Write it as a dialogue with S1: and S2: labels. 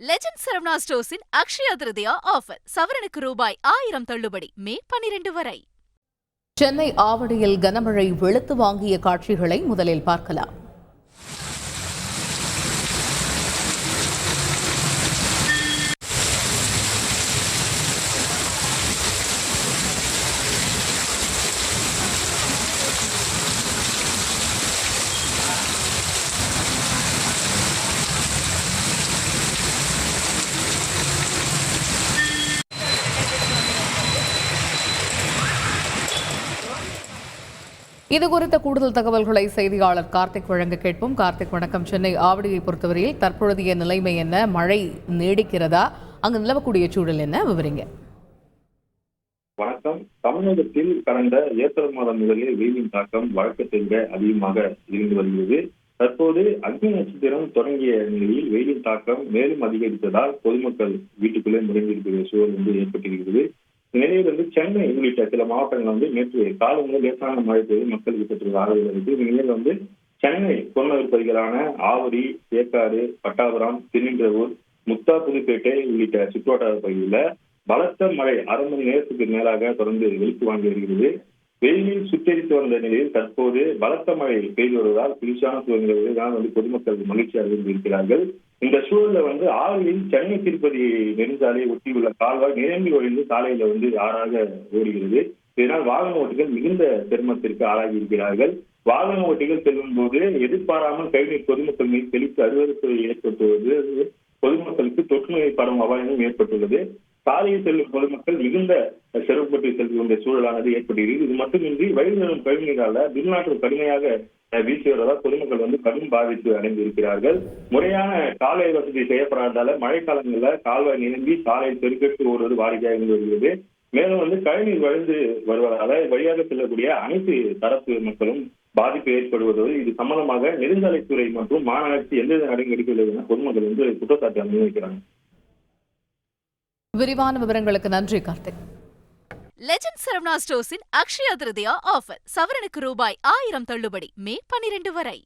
S1: Legend Saravana ஸ்டோர்ஸின் Akshaya Tritiya offer சவரனுக்கு ரூபாய் 1000 தள்ளுபடி மே 12 வரை.
S2: சென்னை ஆவடியில் கனமழை வெளுத்து வாங்கிய காட்சிகளை முதலில் பார்க்கலாம். இது குறித்த கூடுதல் தகவல்களை செய்தியாளர் கார்த்திக் வழங்க கேட்போம். கார்த்திக், வணக்கம். சென்னை ஆவடியை பொறுத்தவரையில் தற்பொழுதைய நிலைமை என்ன? மழை நீடிக்கிறதா? அங்கு நிலவக்கூடிய சூழல் என்ன? விவரிங்க.
S3: வணக்கம். தமிழகத்தில் கடந்த ஏப்ரல் மாதம் முதலே வெயிலின் தாக்கம் வழக்கத்தை விட அதிகமாக இருந்து வருகிறது. தற்போது அக்னி நட்சத்திரம் தொடங்கிய நிலையில் வெயிலின் தாக்கம் மேலும் அதிகரித்ததால் பொதுமக்கள் வீட்டுக்குள்ளே முடங்கியிருக்கிற சூழல் ஏற்பட்டிருக்கிறது. நிலையில் சென்னை உள்ளிட்ட சில மாவட்டங்கள் நேற்று காலை முதல் லேசான மழை பெய்து மக்களுக்கு பெற்ற ஆதரவு இருக்கு. இந்நிலையில் சென்னை புறநகர் பகுதிகளான ஆவடி, ஏற்காடு, பட்டாபுரம், திருநின்றவூர், முத்தா, புதுப்பேட்டை உள்ளிட்ட சுற்றுவட்டார பகுதியில் பலத்த மழை அரை மணி நேரத்துக்கு மேலாக தொடர்ந்து வெளுத்து வாங்கி வருகிறது. வெயிலில் சுட்டரித்து வந்த நிலையில் தற்போது பலத்த மழை பெய்து வருவதால் குளிர்ச்சியான சூழ்நிலையில் பொதுமக்கள் மகிழ்ச்சி அடைந்திருக்கிறார்கள். இந்த சூழல்ல ஆவடியில் சென்னை திருப்பதி நெடுஞ்சாலையை ஒட்டியுள்ள கால்வாய் நிரம்பி வழிந்து சாலையில ஆறாக ஓடுகிறது. இதனால் வாகன ஓட்டிகள் மிகுந்த சிரமத்திற்கு ஆளாகி இருக்கிறார்கள். வாகன ஓட்டிகள் செல்லும் போது எதிர்பாராமல் கழிவுநீர் பொதுமக்கள் மீது தெளித்து அருவருப்பை ஏற்பட்டுள்ளது. பொதுமக்களுக்கு தொற்று நோய் படும் அபாயமும் ஏற்பட்டுள்ளது. சாலையில் செல்லும் பொதுமக்கள் மிகுந்த சிரமப்பட்டு செல்கின்ற சூழலானது ஏற்பட்டிருக்கிறது. இது மட்டுமின்றி வழிநெடும் கழிவுநீரால துர்நாற்றம் கடுமையாக வீசி வருவதால் பொதுமக்கள் கடும் பாதிப்பு அடைந்திருக்கிறார்கள். முறையான கால்வாய் வசதி செய்யப்படாததால மழைக்காலங்களில் கால்வாய் நிரம்பி சாலையில் பெருக்கெட்டு ஓடுவது வாடிக்கையாக இருந்து வருகிறது. மேலும் கழிவுநீர் வழிந்து வருவதால வழியாக செல்லக்கூடிய அனைத்து தரப்பு மக்களும் பாதிப்பு ஏற்படுவதோடு இது சம்பந்தமாக நெடுஞ்சாலைத்துறை மற்றும் மாநகராட்சி எந்தவித நடவடிக்கை எடுக்கவில்லை என பொதுமக்கள் குற்றச்சாட்டு முன்வைக்கிறாங்க.
S2: விரிவான விவரங்களுக்கு நன்றி கார்த்திக்.
S1: லெஜண்ட் சரவணா ஸ்டோர்ஸின் அக்ஷயா திருதியா ஆஃபர் சவரனுக்கு ரூபாய் 1000 தள்ளுபடி மே 12 வரை.